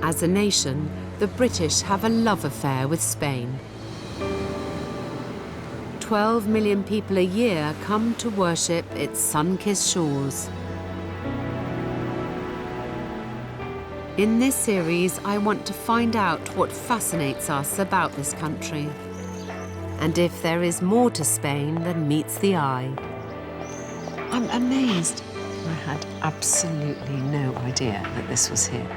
As a nation, the British have a love affair with Spain. 12 million people a year come to worship its sun-kissed shores. In this series, I want to find out what fascinates us about this country, and if there is more to Spain than meets the eye. I'm amazed. I had absolutely no idea that this was here.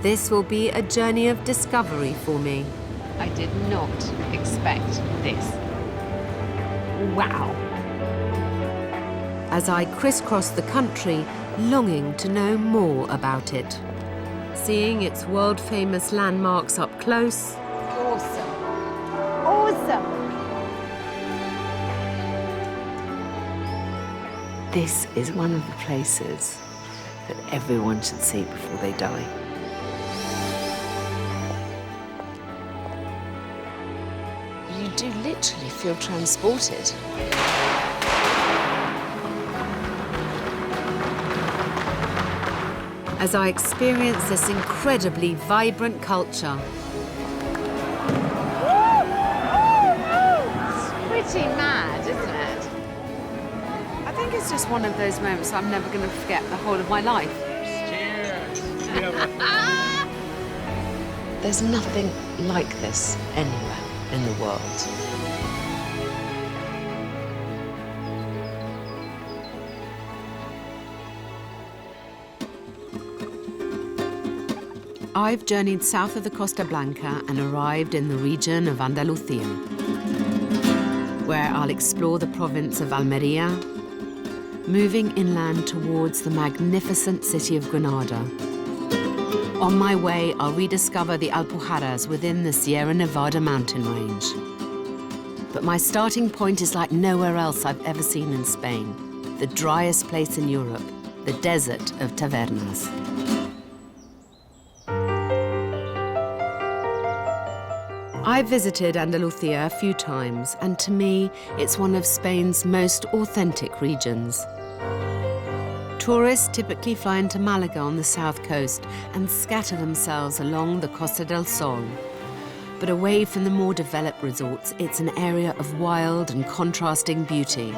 This will be a journey of discovery for me. I did not expect this. Wow. As I crisscross the country, longing to know more about it. Seeing its world-famous landmarks up close. Awesome. Awesome. This is one of the places that everyone should see before they die. You do literally feel transported. As I experience this incredibly vibrant culture. It's pretty mad, isn't it? I think it's just one of those moments I'm never going to forget the whole of my life. Cheers! There's nothing like this anywhere in the world. I've journeyed south of the Costa Blanca and arrived in the region of Andalusia, where I'll explore the province of Almeria, moving inland towards the magnificent city of Granada. On my way, I'll rediscover the Alpujarras within the Sierra Nevada mountain range. But my starting point is like nowhere else I've ever seen in Spain, the driest place in Europe, the desert of Tavernas. I've visited Andalusia a few times, and to me, it's one of Spain's most authentic regions. Tourists typically fly into Malaga on the south coast and scatter themselves along the Costa del Sol. But away from the more developed resorts, it's an area of wild and contrasting beauty.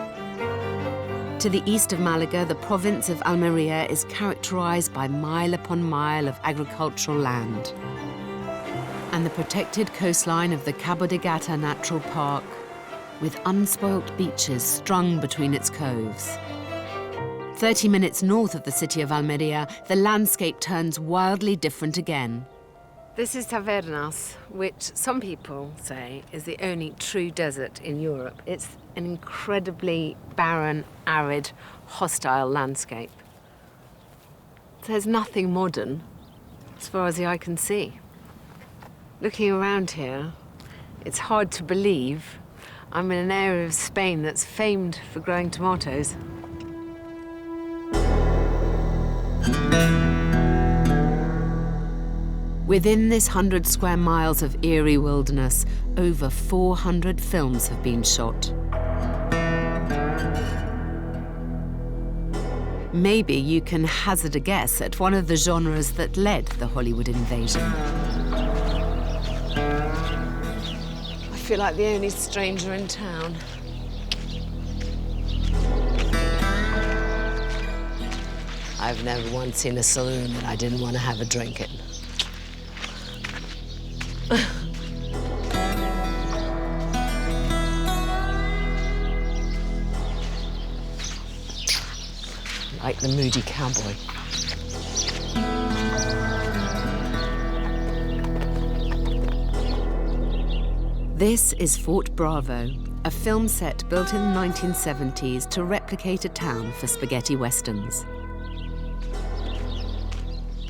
To the east of Malaga, the province of Almeria is characterized by mile upon mile of agricultural land, and the protected coastline of the Cabo de Gata Natural Park, with unspoilt beaches strung between its coves. 30 minutes north of the city of Almeria, the landscape turns wildly different again. This is Tavernas, which some people say is the only true desert in Europe. It's an incredibly barren, arid, hostile landscape. There's nothing modern, as far as the eye can see. Looking around here, it's hard to believe I'm in an area of Spain that's famed for growing tomatoes. Within this 100 square miles of eerie wilderness, over 400 films have been shot. Maybe you can hazard a guess at one of the genres that led the Hollywood invasion. I feel like the only stranger in town. I've never once seen a saloon that I didn't want to have a drink in. Like the moody cowboy. This is Fort Bravo, a film set built in the 1970s to replicate a town for spaghetti westerns.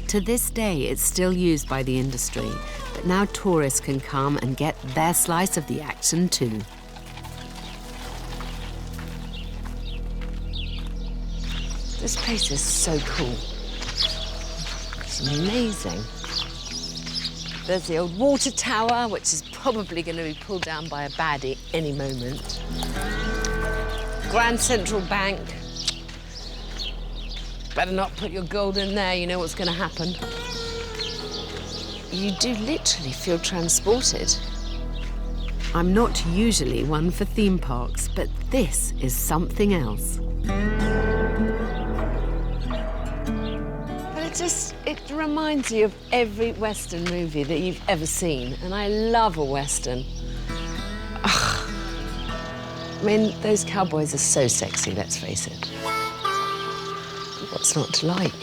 To this day, it's still used by the industry, but now tourists can come and get their slice of the action too. This place is so cool. It's amazing. There's the old water tower, which is probably going to be pulled down by a baddie any moment. Grand Central Bank. Better not put your gold in there, you know what's going to happen. You do literally feel transported. I'm not usually one for theme parks, but this is something else. But it reminds you of every Western movie that you've ever seen, and I love a Western. Ugh. I mean, those cowboys are so sexy, let's face it. What's not to like?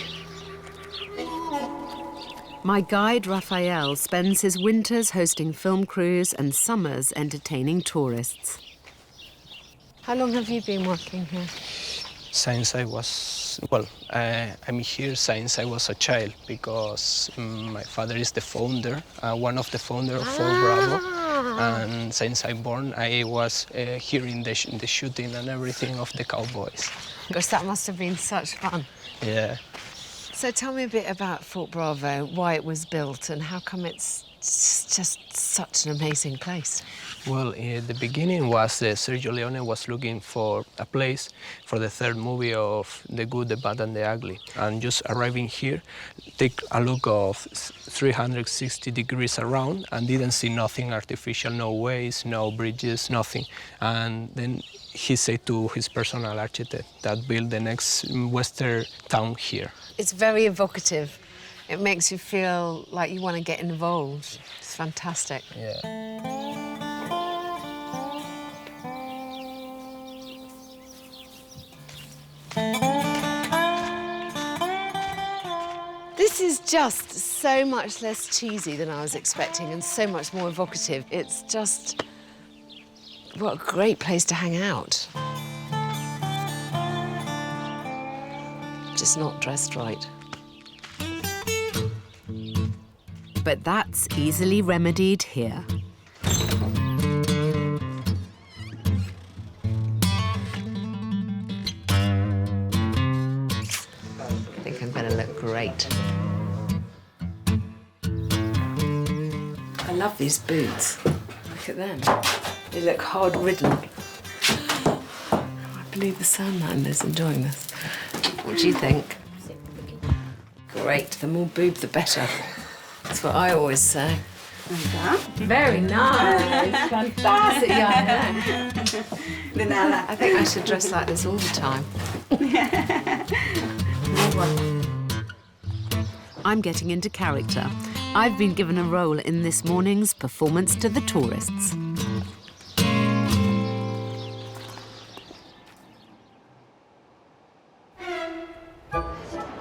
My guide, Raphael, spends his winters hosting film crews and summers entertaining tourists. How long have you been working here? Since I was, well, I'm here since I was a child because my father is the founder, one of the founders of Fort Bravo. And since I'm born, I was here in the shooting and everything of the cowboys. Gosh, that must have been such fun. Yeah. So tell me a bit about Fort Bravo, why it was built and how come it's just such an amazing place. Well, the beginning was Sergio Leone was looking for a place for the third movie of The Good, the Bad and the Ugly. And just arriving here, take a look of 360 degrees around and didn't see nothing artificial, no ways, no bridges, nothing. And then he said to his personal architect that build the next Western town here. It's very evocative. It makes you feel like you want to get involved. It's fantastic. Yeah. This is just so much less cheesy than I was expecting and so much more evocative. It's just, what a great place to hang out. Just not dressed right. But that's easily remedied here. I think I'm going to look great. I love these boots. Look at them. They look hard-ridden. I believe the Sandman is enjoying this. What do you think? Great. The more boob, the better. That's what I always say. Very nice. Fantastic. Yeah, De nada. I think I should dress like this all the time. I'm getting into character. I've been given a role in this morning's performance to the tourists.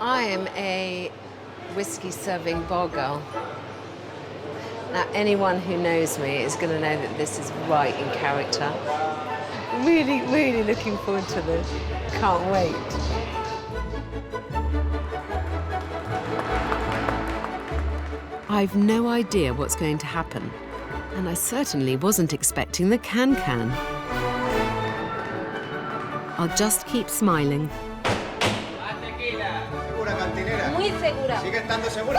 I am a whiskey-serving bar girl. Now, anyone who knows me is going to know that this is right in character. Really, really looking forward to this. Can't wait. I've no idea what's going to happen, and I certainly wasn't expecting the can-can. I'll just keep smiling. Muy segura. Sigue estando segura.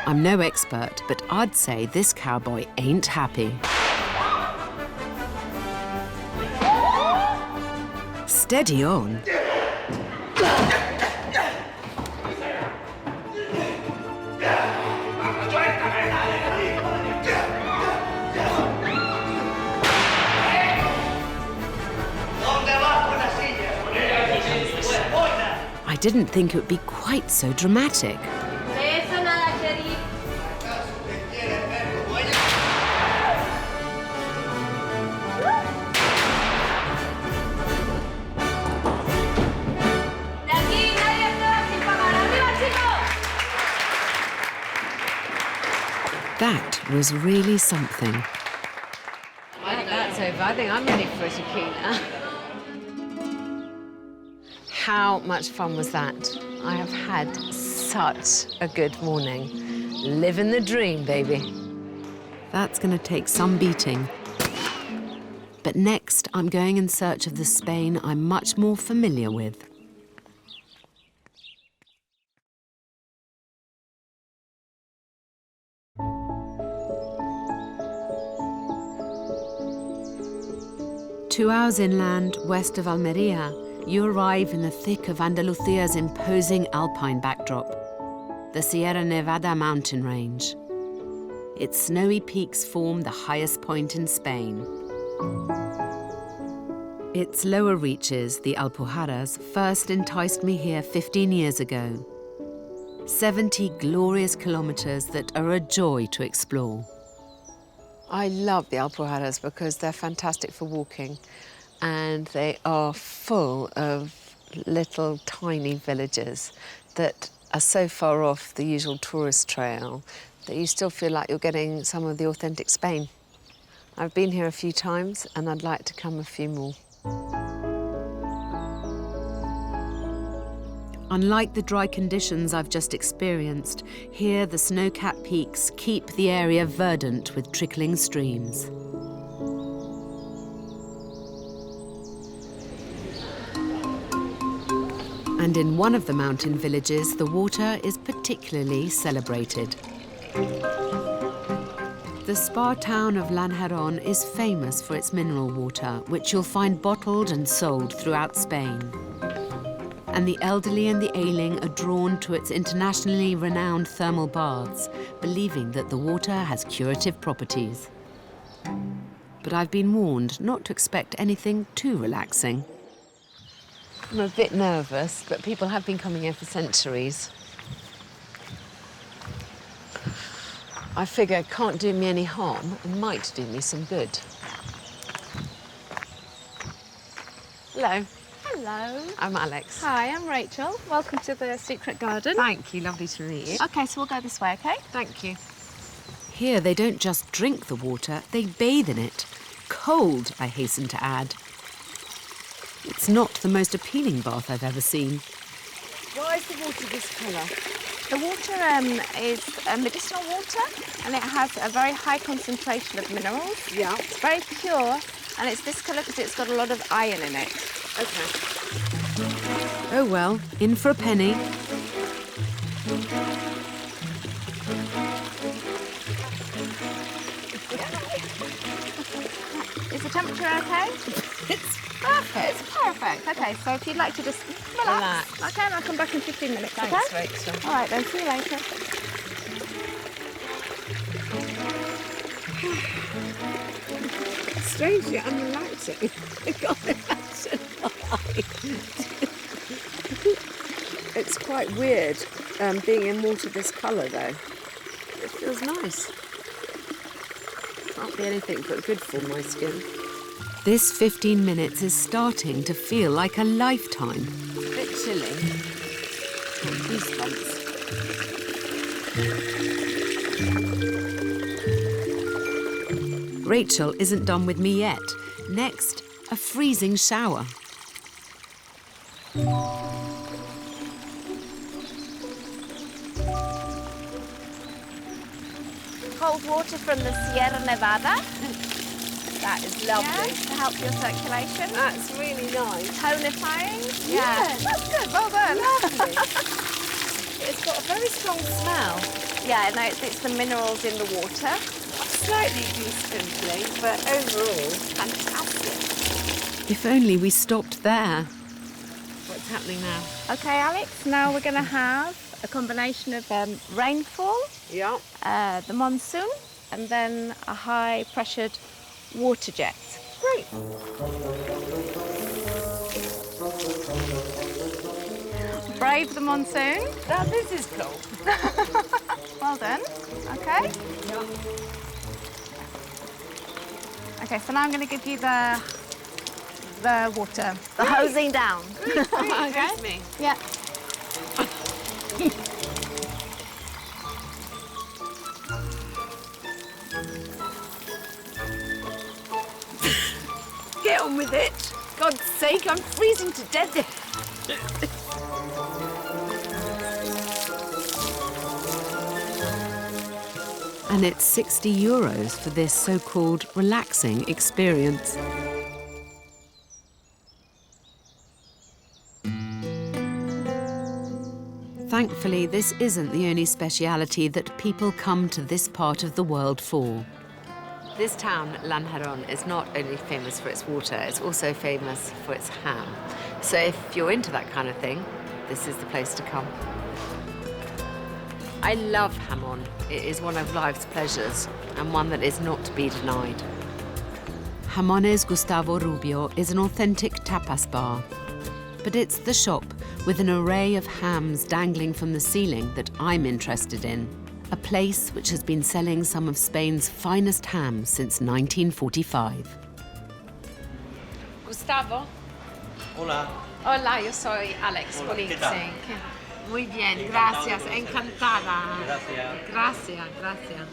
I'm no expert, but I'd say this cowboy ain't happy. Steady on. I didn't think it would be quite so dramatic. That was really something. I think that's over. I think I'm ready for a tequila. How much fun was that? I have had such a good morning. Living the dream, baby. That's going to take some beating. But next, I'm going in search of the Spain I'm much more familiar with. Two hours inland, west of Almeria, you arrive in the thick of Andalusia's imposing alpine backdrop. the Sierra Nevada mountain range. Its snowy peaks form the highest point in Spain. Its lower reaches, the Alpujarras, first enticed me here 15 years ago. 70 glorious kilometers that are a joy to explore. I love the Alpujarras because they're fantastic for walking, and they are full of little tiny villages that are so far off the usual tourist trail that you still feel like you're getting some of the authentic Spain. I've been here a few times and I'd like to come a few more. Unlike the dry conditions I've just experienced, here the snow-capped peaks keep the area verdant with trickling streams. And in one of the mountain villages, the water is particularly celebrated. The spa town of Lanjarón is famous for its mineral water, which you'll find bottled and sold throughout Spain. And the elderly and the ailing are drawn to its internationally renowned thermal baths, believing that the water has curative properties. But I've been warned not to expect anything too relaxing. I'm a bit nervous, but people have been coming here for centuries. I figure it can't do me any harm and might do me some good. Hello. Hello. I'm Alex. Hi, I'm Rachel. Welcome to the secret garden. Thank you, lovely to meet you. Okay, so we'll go this way, okay? Thank you. Here they don't just drink the water, they bathe in it. Cold, I hasten to add. It's not the most appealing bath I've ever seen. Why is the water this colour? The water is medicinal water, and it has a very high concentration of minerals. Yeah. It's very pure, and it's this colour because it's got a lot of iron in it. Okay. Oh well, in for a penny. Is the temperature okay? It's Perfect. It's perfect. Okay, so if you'd like to just relax. Okay, and I'll come back in 15 minutes, Thanks, okay? Rachel. All right, then. See you later. Strangely unrelaxing. I can't imagine why. It's quite weird being in water this colour, though. It feels nice. Can't be anything but good for my skin. This 15 minutes is starting to feel like a lifetime. It's a bit chilly. Got goosebumps. Rachel isn't done with me yet. Next, a freezing shower. Cold water from the Sierra Nevada. That is lovely. Yeah, to help your circulation. That's really nice. Tonifying. Yeah. That's good. Well done. Lovely. It's got a very strong smell. Yeah, no, it's the minerals in the water. Slightly goose-pimply, but overall, fantastic. If only we stopped there. What's happening now? Okay, Alex, now we're going to have a combination of rainfall, Yeah. the monsoon, and then a high-pressured water jet. Great. Brave the monsoon. Now this is cool. Well done. Okay. Okay, so now I'm going to give you the water, the hosing down. Okay. Me. Yeah. Get on with it. God's sake, I'm freezing to death. And it's 60 euros for this so-called relaxing experience. Thankfully, this isn't the only speciality that people come to this part of the world for. This town, Lanjarón, is not only famous for its water, it's also famous for its ham. So if you're into that kind of thing, this is the place to come. I love jamón. It is one of life's pleasures and one that is not to be denied. Jamones Gustavo Rubio is an authentic tapas bar. But it's the shop with an array of hams dangling from the ceiling that I'm interested in. A place which has been selling some of Spain's finest hams since 1945. Gustavo? Hola. Hola, yo soy Alex Hola, Polizzi. ¿qué tal? Muy bien, Encantado gracias, de conocerte. encantada. Gracias. Gracias, gracias.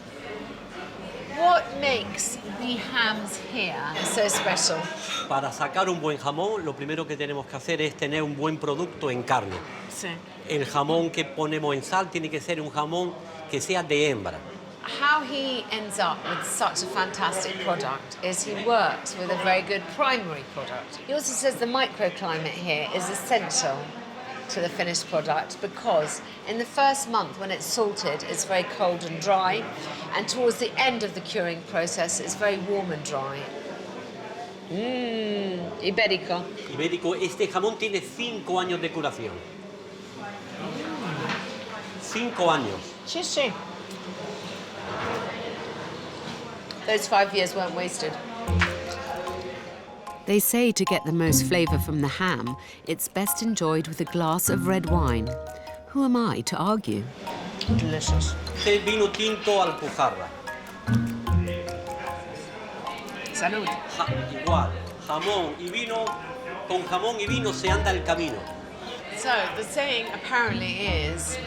What makes the hams here so special? Para sacar un buen jamón, lo primero que tenemos que hacer es tener un buen producto en carne. Sí. El jamón que ponemos en sal tiene que ser un jamón que sea de hembra. How he ends up with such a fantastic product is he works with a very good primary product. He also says the microclimate here is essential to the finished product because in the first month when it's salted, it's very cold and dry, and towards the end of the curing process, it's very warm and dry. Ibérico. Ibérico, este jamón tiene 5 años de curación. 5 años. Sí, sí. Those 5 years weren't wasted. They say to get the most flavour from the ham, it's best enjoyed with a glass of red wine. Who am I to argue? Delicious. Este vino tinto Alpujarra. Salud. Igual, jamón y vino, con jamón y vino se anda el camino. So, the saying apparently is,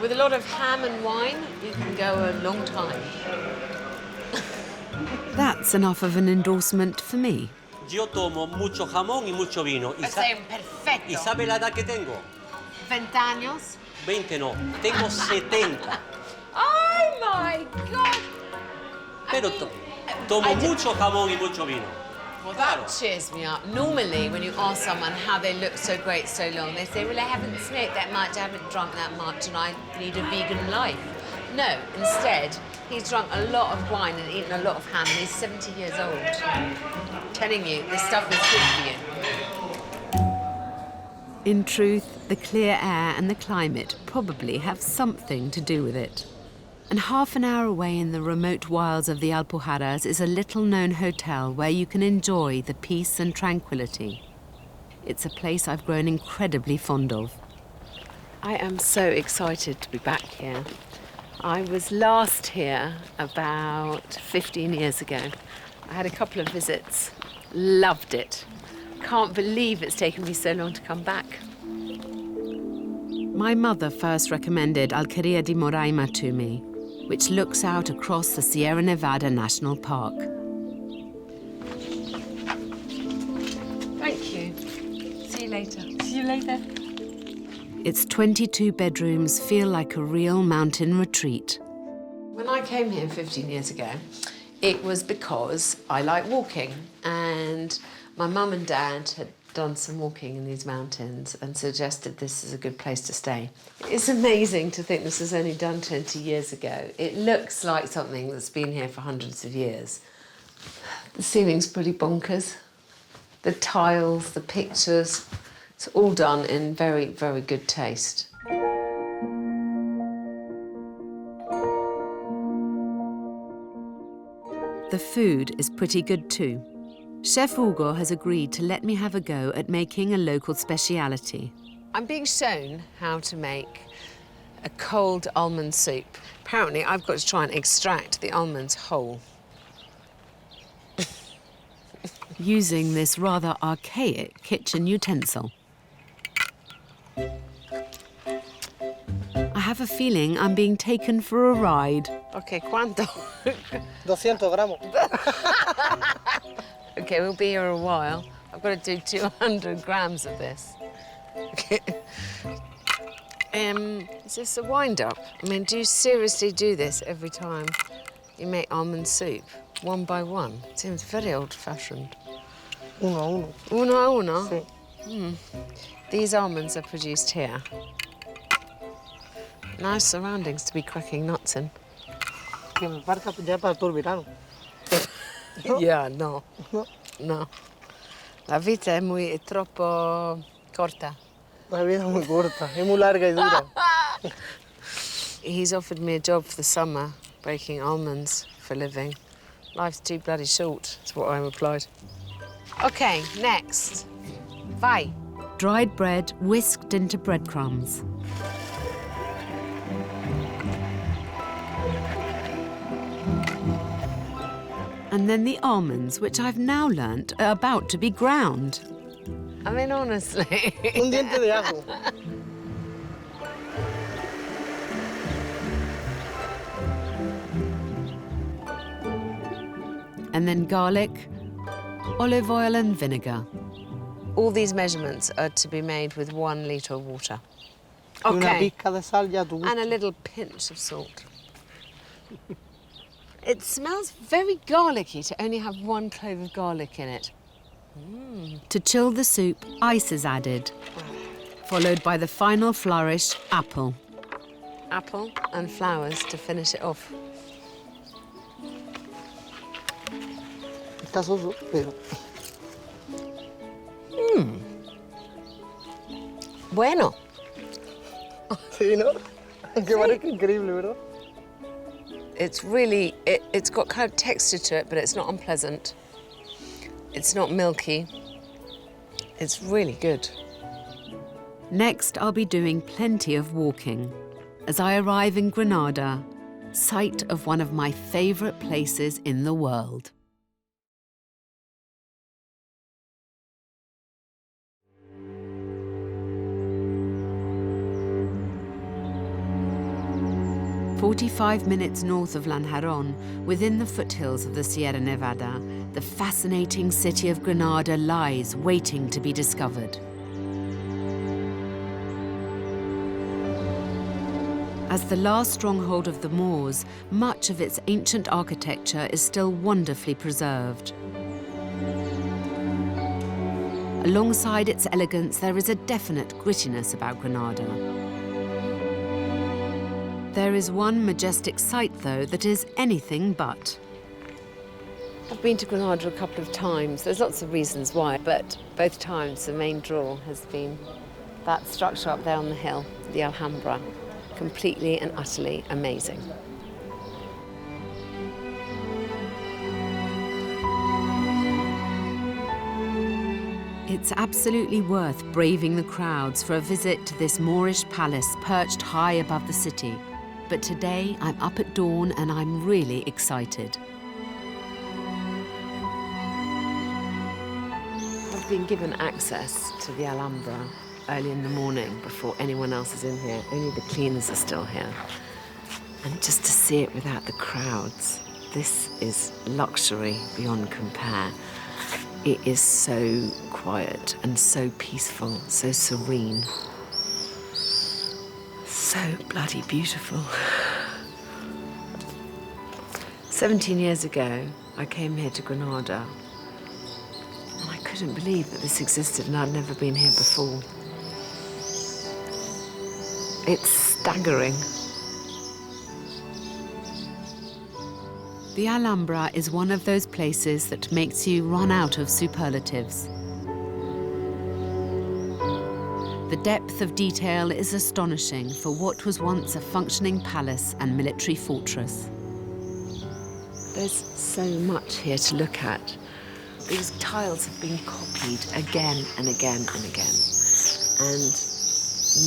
with a lot of ham and wine, you can go a long time. That's enough of an endorsement for me. Yo tomo mucho jamón y mucho vino. ¿Y Perfecto. sabe la edad que tengo? 20 años. 20 no, tengo 70. Oh my God! Pero tomo mucho jamón y mucho vino. Well, Claro. that cheers me up. Normally, when you ask someone how they look so great so long, they say, well, I haven't smoked that much, I haven't drunk that much, and I lead a vegan life. No, instead, he's drunk a lot of wine and eaten a lot of ham, and he's 70 years old. I'm telling you, this stuff is good for you. In truth, the clear air and the climate probably have something to do with it. And half an hour away in the remote wilds of the Alpujarras is a little-known hotel where you can enjoy the peace and tranquility. It's a place I've grown incredibly fond of. I am so excited to be back here. I was last here about 15 years ago. I had a couple of visits, loved it. Can't believe it's taken me so long to come back. My mother first recommended Alquería de Moraima to me, which looks out across the Sierra Nevada National Park. Thank you. See you later. See you later. Its 22 bedrooms feel like a real mountain retreat. When I came here 15 years ago, it was because I like walking, and my mum and dad had done some walking in these mountains and suggested this is a good place to stay. It's amazing to think this was only done 20 years ago. It looks like something that's been here for hundreds of years. The ceiling's pretty bonkers. The tiles, the pictures, it's all done in very, very good taste. The food is pretty good too. Chef Hugo has agreed to let me have a go at making a local speciality. I'm being shown how to make a cold almond soup. Apparently, I've got to try and extract the almonds whole. Using this rather archaic kitchen utensil. I have a feeling I'm being taken for a ride. Okay, ¿cuánto? 200 gramos. Okay, we'll be here a while. I've got to do 200 grams of this. Okay. Is this a wind-up? I mean, do you seriously do this every time you make almond soup, one by one? It seems very old-fashioned. Uno a uno. Uno a uno? Sí. These almonds are produced here. Nice surroundings to be cracking nuts in. Que me parta ya para todo el verano. Yeah, no. No. No. La vita è troppo corta. La vida es muy corta, es muy larga y dura. He's offered me a job for the summer, breaking almonds for a living. Life's too bloody short, is what I replied. OK, next. Vai. Dried bread whisked into breadcrumbs. And then the almonds, which I've now learnt are about to be ground. I mean, honestly. Un diente de ajo. And then garlic, olive oil and vinegar. All these measurements are to be made with 1 litre of water. Y una OK. pizca de sal ya a tu gusto. And a little pinch of salt. It smells very garlicky to only have 1 clove of garlic in it. To chill the soup, ice is added, followed by the final flourish, apple. Apple and flowers to finish it off. Está soso, pero... Bueno. Sí, ¿no? Que parezca increíble, ¿verdad? It's really, it's got kind of texture to it, but it's not unpleasant. It's not milky. It's really good. Next, I'll be doing plenty of walking as I arrive in Granada, site of one of my favourite places in the world. "45 minutes north of Lanjarón, within the foothills of the Sierra Nevada, the fascinating city of Granada lies waiting to be discovered. As the last stronghold of the Moors, much of its ancient architecture is still wonderfully preserved. Alongside its elegance, there is a definite grittiness about Granada. There is one majestic sight, though, that is anything but. I've been to Granada a couple of times. There's lots of reasons why, but both times the main draw has been that structure up there on the hill, the Alhambra. Completely and utterly amazing. It's absolutely worth braving the crowds for a visit to this Moorish palace perched high above the city. But today, I'm up at dawn and I'm really excited. I've been given access to the Alhambra early in the morning before anyone else is in here. Only the cleaners are still here. And just to see it without the crowds, this is luxury beyond compare. It is so quiet and so peaceful, so serene. So bloody beautiful. 17 years ago, I came here to Granada, and I couldn't believe that this existed, and I'd never been here before. It's staggering. The Alhambra is one of those places that makes you run out of superlatives. The depth of detail is astonishing for what was once a functioning palace and military fortress. There's so much here to look at. These tiles have been copied again and again and again. And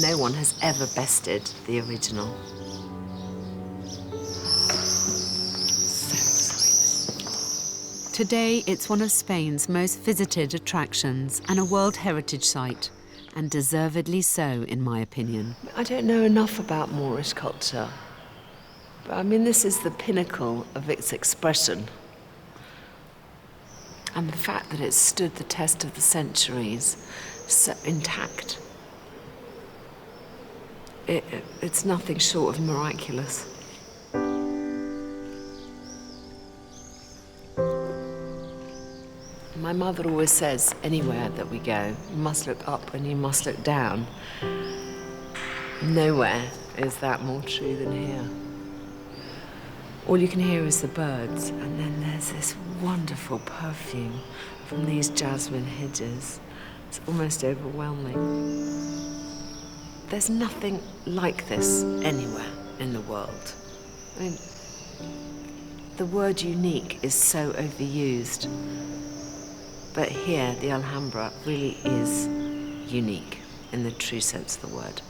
no one has ever bested the original. So exciting. Today, it's one of Spain's most visited attractions and a World Heritage Site, and deservedly so, in my opinion. I don't know enough about Moorish culture. But I mean, this is the pinnacle of its expression. And the fact that it's stood the test of the centuries, so intact. It's nothing short of miraculous. My mother always says, anywhere that we go, you must look up and you must look down. Nowhere is that more true than here. All you can hear is the birds, and then there's this wonderful perfume from these jasmine hedges. It's almost overwhelming. There's nothing like this anywhere. in the world. I mean, the word unique is so overused. But here, the Alhambra really is unique in the true sense of the word.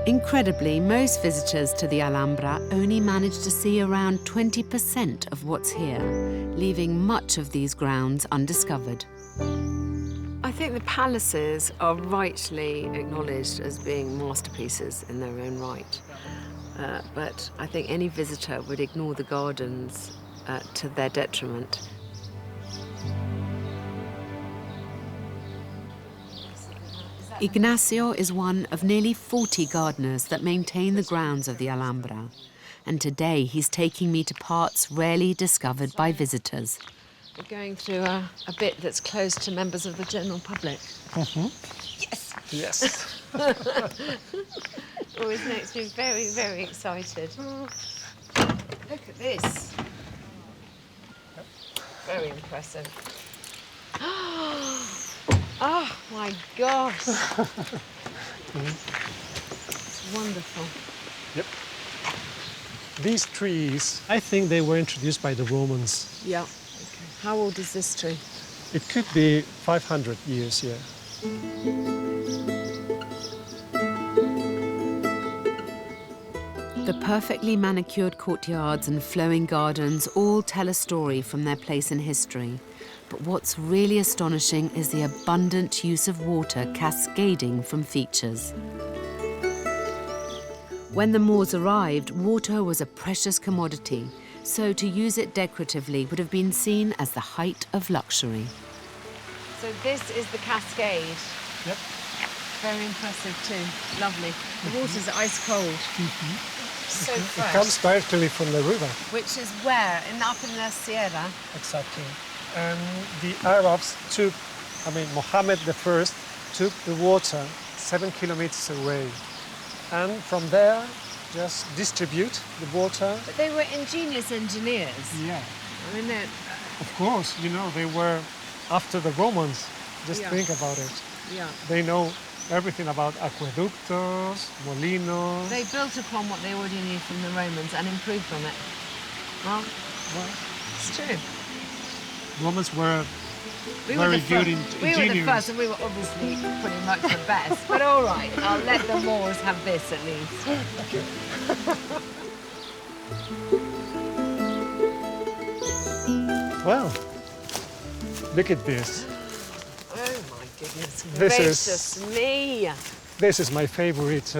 Incredibly, most visitors to the Alhambra only manage to see around 20% of what's here, leaving much of these grounds undiscovered. I think the palaces are rightly acknowledged as being masterpieces in their own right. But I think any visitor would ignore the gardens to their detriment. Ignacio is one of nearly 40 gardeners that maintain the grounds of the Alhambra. And today he's taking me to parts rarely discovered by visitors. We're going through a bit that's closed to members of the general public. Yes! Yes. Always makes me very, very excited. Look at this. Very impressive. Oh my gosh. It's wonderful. Yep. These trees, I think they were introduced by the Romans. Yeah. Okay. How old is this tree? It could be 500 years, yeah. The perfectly manicured courtyards and flowing gardens all tell a story from their place in history. But what's really astonishing is the abundant use of water cascading from features. When the Moors arrived, water was a precious commodity, so to use it decoratively would have been seen as the height of luxury. So this is the cascade. Yep. Very impressive too. Lovely. The water's ice cold. So fresh. It comes directly from the river. Which is where? Up in the Sierra? Exactly. And the Arabs took, Mohammed I took the water 7 kilometers away. And from there, just distribute the water. But they were ingenious engineers. Yeah. I mean, Of course, they were after the Romans. Just think about it. yeah. They know everything about aqueductos, molinos. They built upon what they already knew from the Romans and improved on it. Well, it's true. Romans were We very were good the engineers. We were the first, and we were obviously pretty much the best. But all right, I'll let the Moors have this at least. Well, look at this. Oh my goodness This gracious me! This is my favorite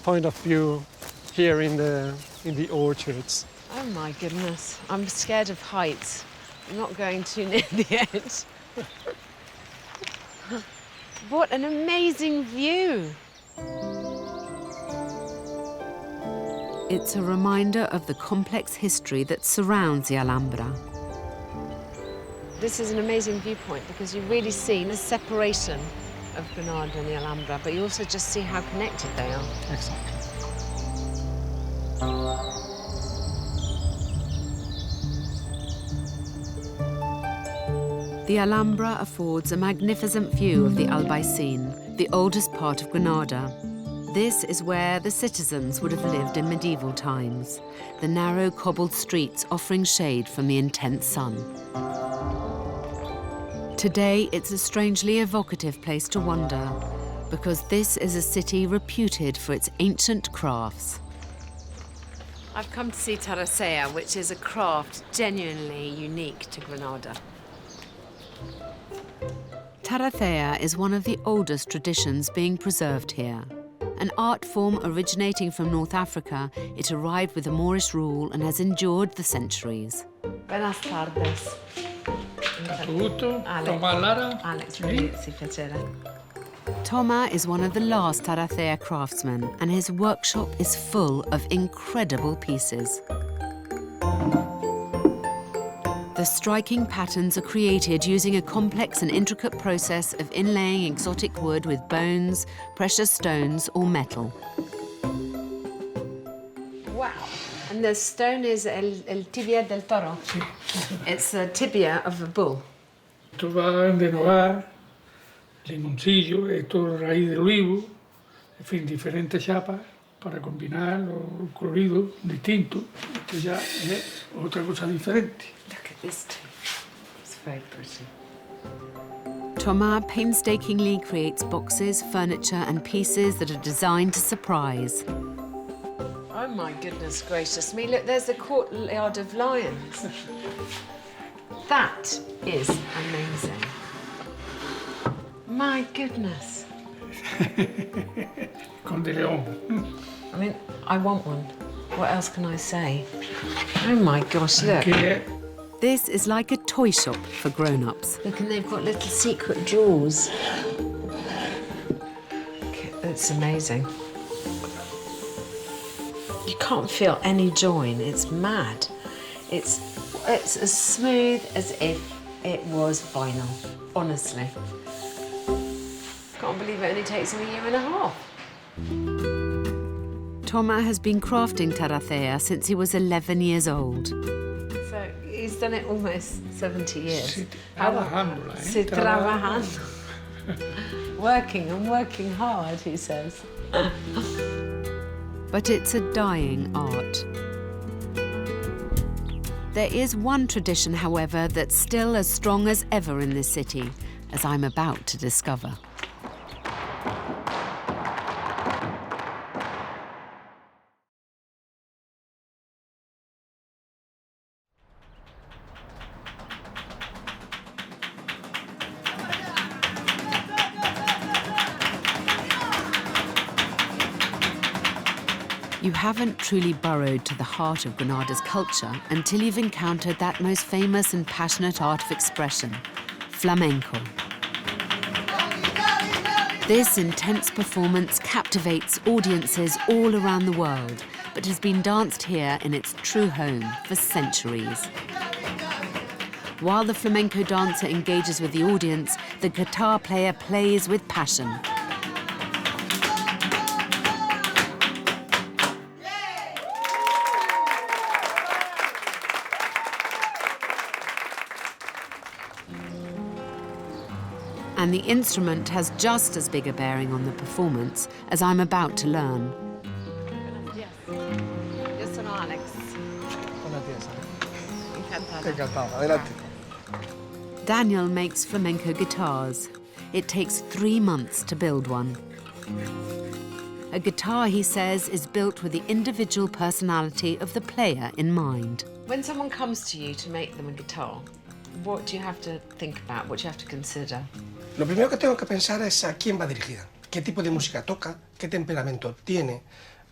point of view here in the orchards. Oh my goodness, I'm scared of heights. I'm not going too near the edge. What an amazing view! It's a reminder of the complex history that surrounds the Alhambra. This is an amazing viewpoint because you really see the separation of Granada and the Alhambra, but you also just see how connected they are. Exactly. The Alhambra affords a magnificent view of the Albaicin, the oldest part of Granada. This is where the citizens would have lived in medieval times, the narrow cobbled streets offering shade from the intense sun. Today, it's a strangely evocative place to wander, because this is a city reputed for its ancient crafts. I've come to see taracea, which is a craft genuinely unique to Granada. Taracea is one of the oldest traditions being preserved here. An art form originating from North Africa, it arrived with the Moorish rule and has endured the centuries. Buenas tardes. Alex, grazie, piacere. Toma is one of the last Taracea craftsmen, and his workshop is full of incredible pieces. The striking patterns are created using a complex and intricate process of inlaying exotic wood with bones, precious stones, or metal. Wow. And the stone is el tibia del toro. It's a tibia of a bull. Esto va de nogar, limoncillo, esto raíz de olivo, en fin, diferentes chapas para combinar los coloridos distintos. Esto ya es otra cosa diferente. Look at this too. It's very pretty. Thomas painstakingly creates boxes, furniture and pieces that are designed to surprise. Oh my goodness gracious me, look, there's a courtyard of lions. That is amazing. My goodness. Con de León. I mean, I want one. What else can I say? Oh my gosh, look. This is like a toy shop for grown-ups. Look, and they've got little secret drawers. It's amazing. You can't feel any join. It's mad. It's as smooth as if it was vinyl, honestly. Can't believe it only takes him a year and a half. Thomas has been crafting taracea since he was 11 years old. So he's done it almost 70 years. Trabajando. Trabajando. Working and working hard, he says. But it's a dying art. There is one tradition, however, that's still as strong as ever in this city, as I'm about to discover. You haven't truly burrowed to the heart of Granada's culture until you've encountered that most famous and passionate art of expression, flamenco. This intense performance captivates audiences all around the world, but has been danced here in its true home for centuries. While the flamenco dancer engages with the audience, the guitar player plays with passion. And the instrument has just as big a bearing on the performance as I'm about to learn. Yo soy Alex. Buenos días. Encantada. Encantado. Adelante. Daniel makes flamenco guitars. It takes 3 months to build one. A guitar, he says, is built with the individual personality of the player in mind. When someone comes to you to make them a guitar, what do you have to think about? What do you have to consider? Lo primero que tengo que pensar es a quién va dirigida, qué tipo de música toca, qué temperamento tiene,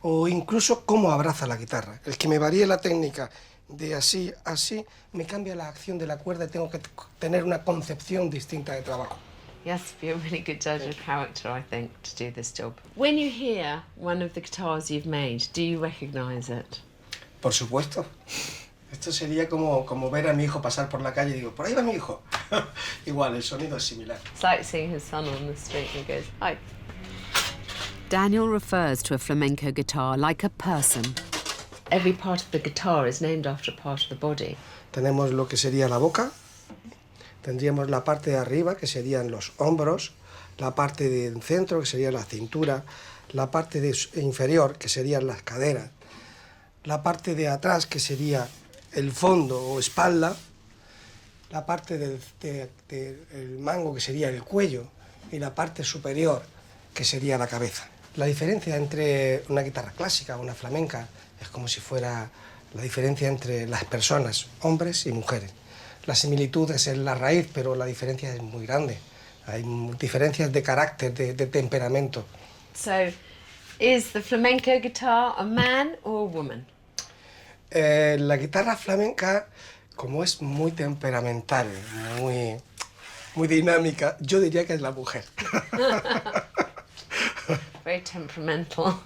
o incluso cómo abraza la guitarra. El que me varíe la técnica de así a así me cambia la acción de la cuerda y tengo que tener una concepción distinta de trabajo. You have to be a really good judge of character, I think, to do this job. When you hear one of the guitars you've made, do you recognise it? Por supuesto. Esto sería como ver a mi hijo pasar por la calle y digo, por ahí va mi hijo. Igual, el sonido es similar. It's like seeing his son on the street and he goes, hi. Daniel refers to a flamenco guitar like a person. Every part of the guitar is named after a part of the body. Tenemos lo que sería la boca, tendríamos la parte de arriba, que serían los hombros, la parte del centro, que sería la cintura, la parte inferior, que serían las caderas, la parte de atrás, que sería el fondo o espalda, la parte del mango, que sería el cuello, y la parte superior, que sería la cabeza. La diferencia entre una guitarra clásica o una flamenca es como si fuera la diferencia entre las personas, hombres y mujeres. La similitud es en la raíz, pero la diferencia es muy grande. Hay diferencias de carácter, de temperamento. So, is the flamenco guitar a man or a woman? La guitarra flamenca, como es muy temperamental, muy dinámica, yo diría que es la mujer. Very temperamental,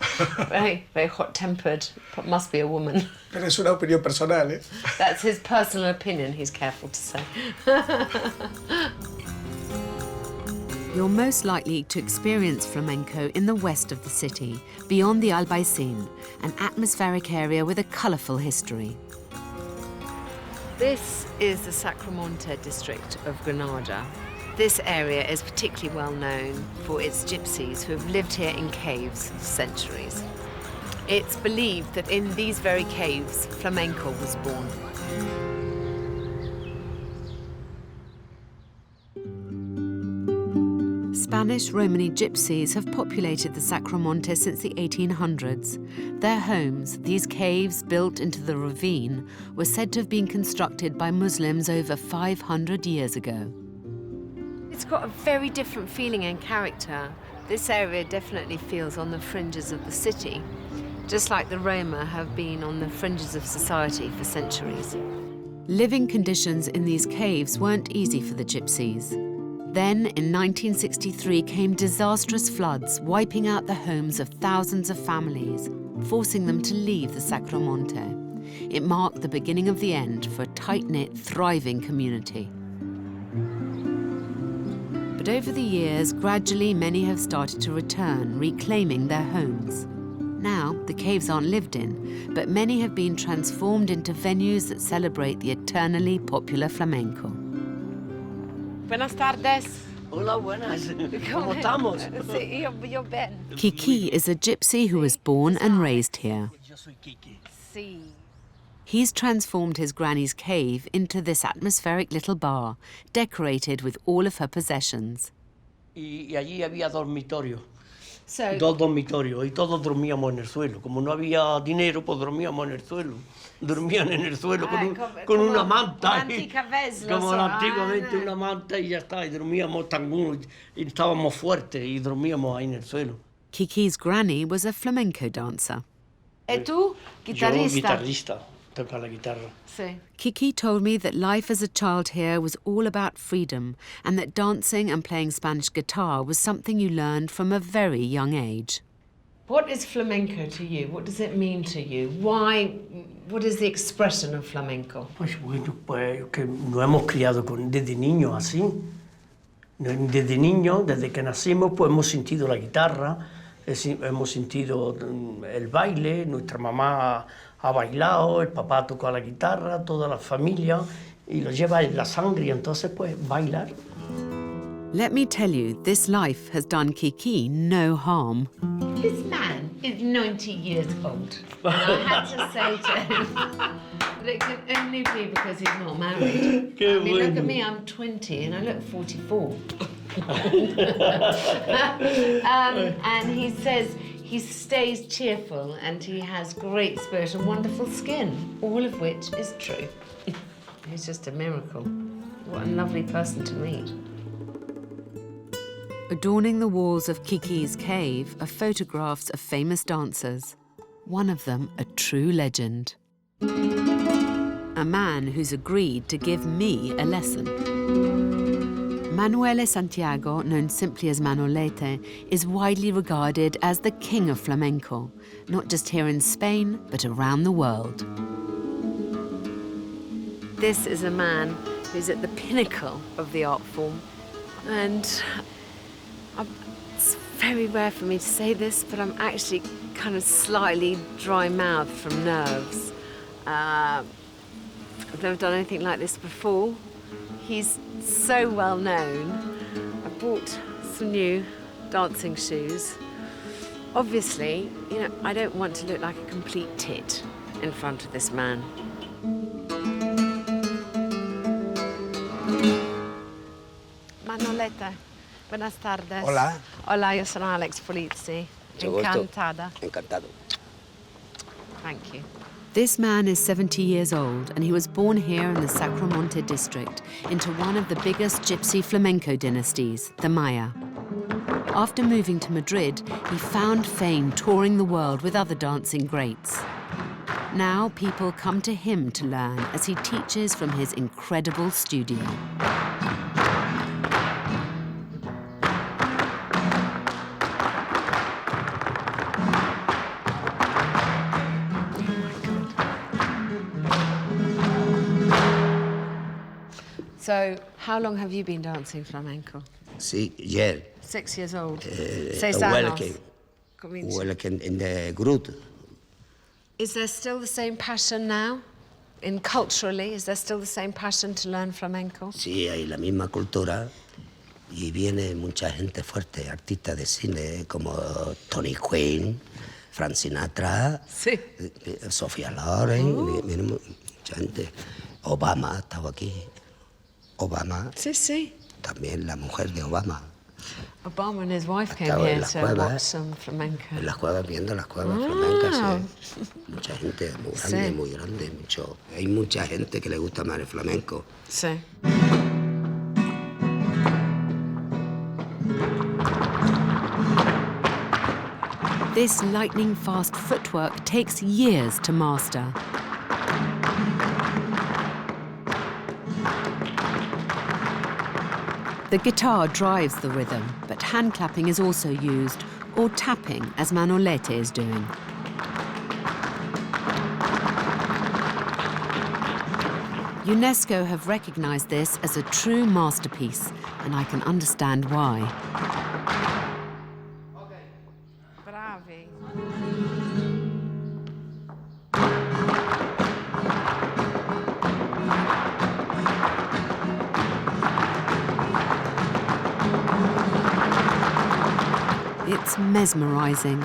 very hot-tempered. Must be a woman. Pero es una opinión personal, ¿eh? That's his personal opinion, he's careful to say. You're most likely to experience flamenco in the west of the city, beyond the Albaicín, an atmospheric area with a colourful history. This is the Sacromonte district of Granada. This area is particularly well known for its gypsies who have lived here in caves for centuries. It's believed that in these very caves, flamenco was born. Spanish Romany gypsies have populated the Sacromonte since the 1800s. Their homes, these caves built into the ravine, were said to have been constructed by Muslims over 500 years ago. It's got a very different feeling and character. This area definitely feels on the fringes of the city, just like the Roma have been on the fringes of society for centuries. Living conditions in these caves weren't easy for the gypsies. Then, in 1963, came disastrous floods, wiping out the homes of thousands of families, forcing them to leave the Sacromonte. It marked the beginning of the end for a tight-knit, thriving community. But over the years, gradually many have started to return, reclaiming their homes. Now, the caves aren't lived in, but many have been transformed into venues that celebrate the eternally popular flamenco. Buenas tardes. Hola, buenas. ¿Cómo estamos? Sí, yo bien. Kiki is a gypsy who was born and raised here. Yo soy Kiki. Sí. He's transformed his granny's cave into this atmospheric little bar, decorated with all of her possessions. Y allí había dormitorios. So, Dos dormitorios y todos dormíamos en el suelo. Como no había dinero, pues dormíamos en el suelo. Dormían en el suelo con una manta. Como antiguamente una manta y ya está. Y dormíamos y estábamos fuertes y dormíamos ahí en el suelo. Kiki's granny was a flamenco dancer. ¿Y tú? Guitarrista. Yo guitarrista, toco la guitarra. Sí. Kiki told me that life as a child here was all about freedom and that dancing and playing Spanish guitar was something you learned from a very young age. What is flamenco to you? What does it mean to you? Why? What is the expression of flamenco? Pues bueno, pues que nos hemos criado desde niños así. Desde niños, desde que nacimos, pues hemos sentido la guitarra, hemos sentido el baile, nuestra mamá ha bailado, el papá toca la guitarra, toda la familia, y lo lleva en la sangre, y entonces pues bailar. Let me tell you, this life has done Kiki no harm. This man is 90 years old. And I had to say to him that it can only be because he's not married. I mean, look at me, I'm 20 and I look 44. And he says he stays cheerful and he has great spirit and wonderful skin, all of which is true. He's just a miracle. What a lovely person to meet. Adorning the walls of Kiki's cave are photographs of famous dancers. One of them a true legend. A man who's agreed to give me a lesson. Manuele Santiago, known simply as Manolete, is widely regarded as the king of flamenco, not just here in Spain, but around the world. This is a man who's at the pinnacle of the art form, and it's very rare for me to say this, but I'm actually kind of slightly dry-mouthed from nerves. I've never done anything like this before. He's so well known. I bought some new dancing shoes. Obviously, you know, I don't want to look like a complete tit in front of this man. Manolete, buenas tardes. Hola. Hola, yo soy Alex Polizzi. Encantada. Encantado. Thank you. This man is 70 years old and he was born here in the Sacromonte district into one of the biggest gypsy flamenco dynasties, the Maya. After moving to Madrid, he found fame touring the world with other dancing greats. Now people come to him to learn as he teaches from his incredible studio. So, how long have you been dancing flamenco? Sí, yeah. 6 years old. Welcome in the group. Is there still the same passion now? in culturally, is there still the same passion to learn flamenco? Sí, hay la misma cultura y viene mucha gente fuerte, artistas de cine como Tony Quinn, Frank Sinatra, Sí. Sofía Loren, viene mucha gente. Obama estaba aquí. Obama. Sí, sí. También la mujer de Obama. Obama and his wife came Estaba here en las to cuevas, watch some flamenco. En las cuevas, viendo las cuevas flamencas. Sí. Mucha gente muy grande, Sí. muy grande. Hay mucha gente que le gusta más el flamenco. Sí. This lightning-fast footwork takes years to master. The guitar drives the rhythm, but hand clapping is also used, or tapping, as Manolete is doing. UNESCO have recognized this as a true masterpiece, and I can understand why. Bravi. It's mesmerizing,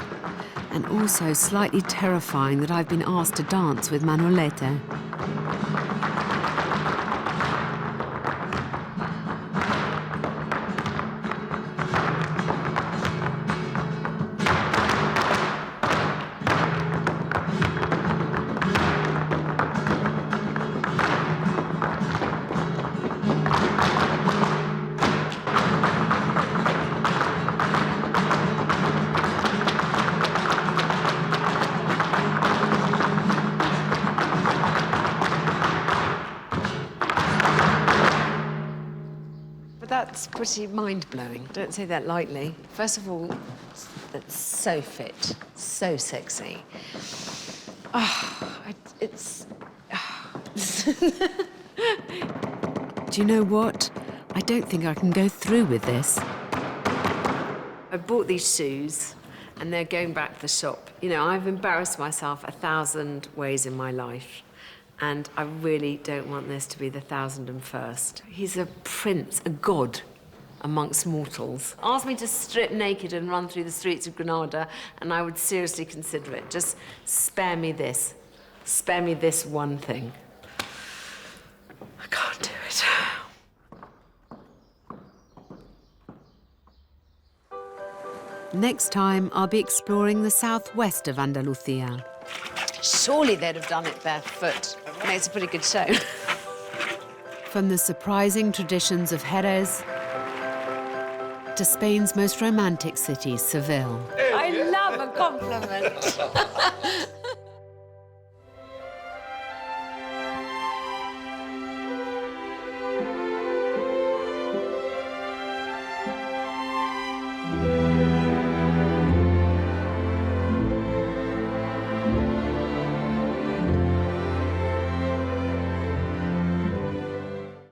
and also slightly terrifying that I've been asked to dance with Manolete. That's pretty mind-blowing. Don't say that lightly. First of all, that's so fit, so sexy. Do you know what? I don't think I can go through with this. I bought these shoes and they're going back to the shop. You know, I've embarrassed myself 1,000 ways in my life. And I really don't want this to be the 1,001st. He's a prince, a god amongst mortals. Ask me to strip naked and run through the streets of Granada, and I would seriously consider it. Just spare me this. Spare me this one thing. I can't do it. Next time, I'll be exploring the southwest of Andalusia. Surely they'd have done it barefoot. Makes a pretty good show. From the surprising traditions of Jerez to Spain's most romantic city, Seville. I love a compliment.